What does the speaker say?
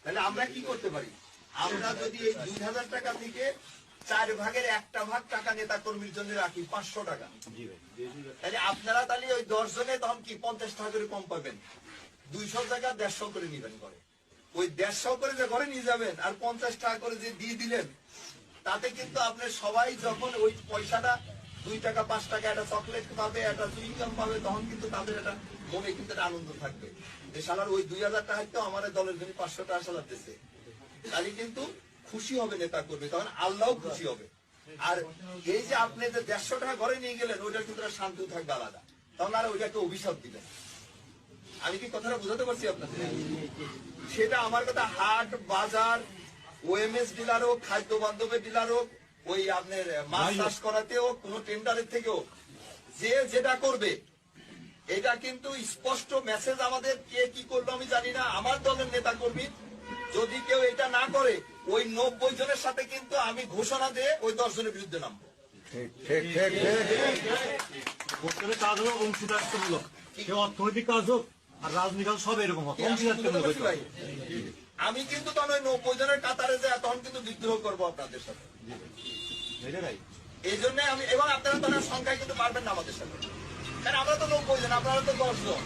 তাহলে আমরা কি করতে পারি? আমরা যদি এই 2000 টাকা থেকে 4 ভাগের 1 ভাগ টাকা নেতা কর্মীর জন্য রাখি 500 টাকা, তাহলে আপনারা তাহলে ওই 10 জনে তখন কি 50 টাকা করে কম পাবেন, 200 টাকা 150 করে নিবেন ঘরে। ওই 150 করে যে ঘরে নিয়ে যাবেন আর 50 টাকা করে যে দিয়ে দিলেন, তাতে কিন্তু আপনি সবাই যখন ওই পয়সাটা 2 টাকা 5 টাকা একটা চকলেট পাবে, একটা চুইংগাম পাবে, তখন কিন্তু তাদের একটা মনে কিন্তু একটা আনন্দ থাকবে যে শালার ওই 2000 টাকা তো আমার দলের জন্য 500 টাকা শালার দিচ্ছে। তাহলে কিন্তু খুশি হবে নেতা করবে, তখন আল্লাহও খুশি হবে। আর এই যে আপনি যে 150 টাকা ঘরে নিয়ে গেলেন, ওইটার কিন্তু শান্তিও থাকবে আলাদা, তখন আর ওইটাকে অভিশাপ দিবেন। আমি কি কথাটা বোঝাতে পারছি আপনাদের? সেটা আমার কথা হাট বাজার, ওএমএস ডিলার হোক, খাদ্য বান্ধবের ডিলার হোক, ওই আপনার মাছ চাষ করাতে হোক, কোন টেন্ডারের থেকেও যে যেটা করবে, এটা কিন্তু স্পষ্ট মেসেজ আমাদের। কে কি করলো আমি জানি না, আমার দলের নেতা কর্মী যদি কেউ এটা না করে, ওই 90 জনের সাথে কিন্তু আমি ঘোষণা দিয়ে ওই 10 জনের বিরুদ্ধে নামবো। কাজ হোক অংশীদারিত্বমূলক, অর্থনৈতিক কাজ হোক আর রাজনীতি কাজ সব এরকম হবে। আমি কিন্তু তখন ওই 90 জনের কাতারে যায় তখন কিন্তু বিদ্রোহ করবো আপনাদের সাথে। এই জন্য আমি, এবং আপনারা তখন সংখ্যায় কিন্তু পারবেন না আমাদের সাথে, কারণ আমরা তো 90 জন, আপনারা তো 10 জন।